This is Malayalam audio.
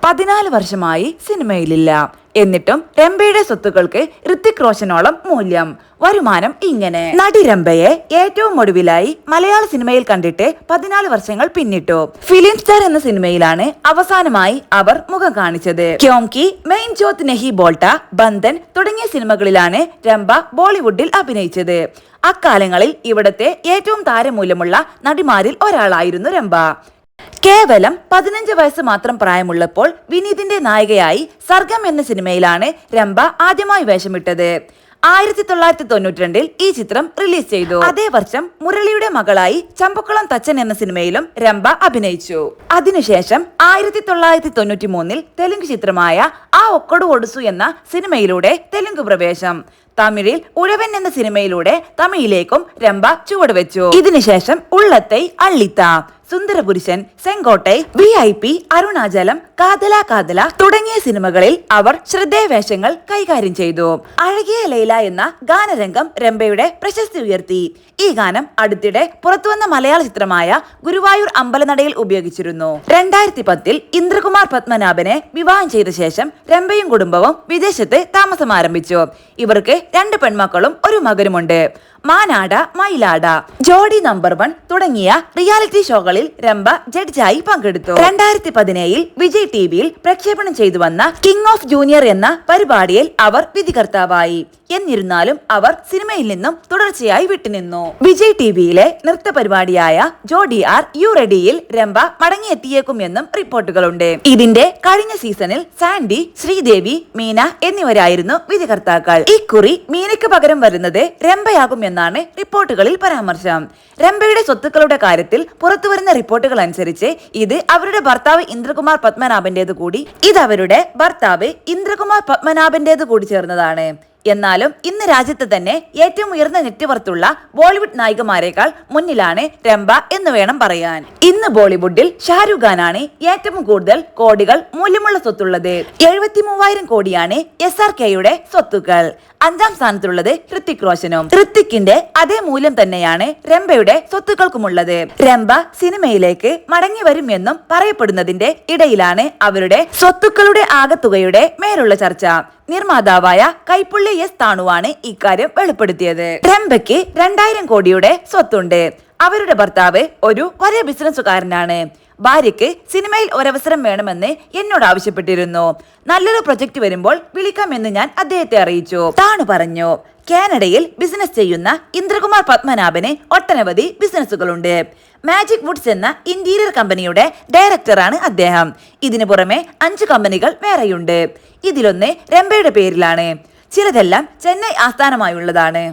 14 വർഷമായി സിനിമയിലില്ല. എന്നിട്ടും രംഭയുടെ സ്വത്തുക്കൾക്ക് ഋത്തിക് റോഷനോളം മൂല്യം. വരുമാനം ഇങ്ങനെ. നടി രംഭയെ ഏറ്റവും ഒടുവിലായി മലയാള സിനിമയിൽ കണ്ടിട്ട് 14 വർഷങ്ങൾ പിന്നിട്ടു. ഫിലിം സ്റ്റാർ എന്ന സിനിമയിലാണ് അവസാനമായി അവർ മുഖം കാണിച്ചത്. ക്യോംകി, മെയിൻ ജോത്ത് നഹി ബോൾട്ട, ബന്ധൻ തുടങ്ങിയ സിനിമകളിലാണ് രംഭ ബോളിവുഡിൽ അഭിനയിച്ചത്. അക്കാലങ്ങളിൽ ഇവിടത്തെ ഏറ്റവും താരമൂല്യമുള്ള നടിമാരിൽ ഒരാളായിരുന്നു രംഭ. കേവലം 15 വയസ്സ് മാത്രം പ്രായമുള്ളപ്പോൾ വിനീതിന്റെ നായികയായി സർഗം എന്ന സിനിമയിലാണ് രംഭ ആദ്യമായി വേഷമിട്ടത്. 1992 ഈ ചിത്രം റിലീസ് ചെയ്തു. അതേ വർഷം മുരളിയുടെ മകളായി ചമ്പക്കുളം തച്ചൻ എന്ന സിനിമയിലും രംഭ അഭിനയിച്ചു. അതിനുശേഷം 1993 തെലുങ്ക് ചിത്രമായ ആ ഒക്കടു ഒടുസു എന്ന സിനിമയിലൂടെ തെലുങ്ക് പ്രവേശം. തമിഴിൽ ഉഴവൻ എന്ന സിനിമയിലൂടെ തമിഴിലേക്കും രംഭ ചുവടുവെച്ചു. ഇതിനുശേഷം ഉള്ളത്തൈ, അള്ളിത്ത, സുന്ദരപുരുഷൻ, സെങ്കോട്ടൈ, VIP, അരുണാചലം, കാതല കാതല തുടങ്ങിയ സിനിമകളിൽ അവർ ശ്രദ്ധേയ വേഷങ്ങൾ കൈകാര്യം ചെയ്തു. അഴകിയ ലൈല എന്ന ഗാനരംഗം രംഭയുടെ പ്രശസ്തി ഉയർത്തി. ഈ ഗാനം അടുത്തിടെ പുറത്തുവന്ന മലയാള ചിത്രമായ ഗുരുവായൂർ അമ്പലനടയിൽ ഉപയോഗിച്ചിരുന്നു. 2010 ഇന്ദ്രകുമാർ പത്മനാഭനെ വിവാഹം ചെയ്ത ശേഷം രംഭയും കുടുംബവും വിദേശത്ത് താമസം ആരംഭിച്ചു. ഇവർക്ക് 2 പെൺമക്കളും ഒരു മകനുമുണ്ട്. മാനാട, മയിലാട, ജോഡി നമ്പർ 1 തുടങ്ങിയ റിയാലിറ്റി ഷോകളിൽ രംഭ ജഡ്ജായി പങ്കെടുത്തു. 2017 വിജയ് ടിവിയിൽ പ്രക്ഷേപണം ചെയ്തു വന്ന കിങ് ഓഫ് ജൂനിയർ എന്ന പരിപാടിയിൽ അവർ വിധികർത്താവായി. എന്നിരുന്നാലും അവർ സിനിമയിൽ നിന്നും തുടർച്ചയായി വിട്ടുനിന്നു. വിജയ് ടിവിയിലെ നൃത്ത പരിപാടിയായ ജോഡി ആർ യു റെഡിയിൽ രംഭ മടങ്ങിയെത്തിയേക്കും എന്നും റിപ്പോർട്ടുകളുണ്ട്. ഇതിന്റെ കഴിഞ്ഞ സീസണിൽ സാൻഡി, ശ്രീദേവി, മീന എന്നിവരായിരുന്നു വിധികർത്താക്കൾ. ഇക്കുറി മീനയ്ക്ക് പകരം വരുന്നത് രംഭയാകും എന്നാണ് റിപ്പോർട്ടുകളിൽ പരാമർശം. രംഭയുടെ സ്വത്തുക്കളുടെ കാര്യത്തിൽ പുറത്തുവരുന്ന റിപ്പോർട്ടുകൾ അനുസരിച്ച് ഇത് അവരുടെ ഭർത്താവ് ഇന്ദ്രകുമാർ പത്മനാഭന്റേത് കൂടി ചേർന്നതാണ്. എന്നാലും ഇന്ന് രാജ്യത്ത് തന്നെ ഏറ്റവും ഉയർന്ന നെറ്റ്വർത്തുള്ള ബോളിവുഡ് നായികമാരെക്കാൾ മുന്നിലാണ് രംഭ എന്ന് വേണം പറയാൻ. ഇന്ന് ബോളിവുഡിൽ ഷാരൂഖ് ഖാനാണ് ഏറ്റവും കൂടുതൽ കോടികൾ മൂല്യമുള്ള സ്വത്തുള്ളത്. 73,000 കോടിയാണ് SRKയുടെ സ്വത്തുക്കൾ. 5ാം സ്ഥാനത്തുള്ളത് ഋത്തിക് റോഷനും. ഋത്തിക്കിന്റെ അതേ മൂല്യം തന്നെയാണ് രംഭയുടെ സ്വത്തുക്കൾക്കുമുള്ളത്. രംഭ സിനിമയിലേക്ക് മടങ്ങി വരും എന്നും പറയപ്പെടുന്നതിന്റെ ഇടയിലാണ് അവരുടെ സ്വത്തുക്കളുടെ ആകത്തുകയുടെ മേലുള്ള ചർച്ച. നിർമ്മാതാവായ കൈപ്പുള്ളി S താണുവാണ് ഇക്കാര്യം വെളിപ്പെടുത്തിയത്. രംഭയ്ക്ക് 2,000 കോടിയുടെ സ്വത്തുണ്ട്. അവരുടെ ഭർത്താവ് ഒരു വലിയ ബിസിനസ്സുകാരനാണ്. ഭാര്യയ്ക്ക് സിനിമയിൽ ഒരവസരം വേണമെന്ന് എന്നോട് ആവശ്യപ്പെട്ടിരുന്നു. നല്ലൊരു പ്രൊജക്ട് വരുമ്പോൾ വിളിക്കാമെന്ന് ഞാൻ അദ്ദേഹത്തെ അറിയിച്ചു. താണു പറഞ്ഞു. കാനഡയിൽ ബിസിനസ് ചെയ്യുന്ന ഇന്ദ്രകുമാർ പത്മനാഭന് ഒട്ടനവധി ബിസിനസ്സുകളുണ്ട്. മാജിക് വുഡ്സ് എന്ന ഇന്റീരിയർ കമ്പനിയുടെ ഡയറക്ടറാണ് അദ്ദേഹം. ഇതിനു പുറമെ 5 കമ്പനികൾ വേറെയുണ്ട്. ഇതിലൊന്ന് രംഭയുടെ പേരിലാണ്. ചിലതെല്ലാം ചെന്നൈ ആസ്ഥാനമായുള്ളതാണ്.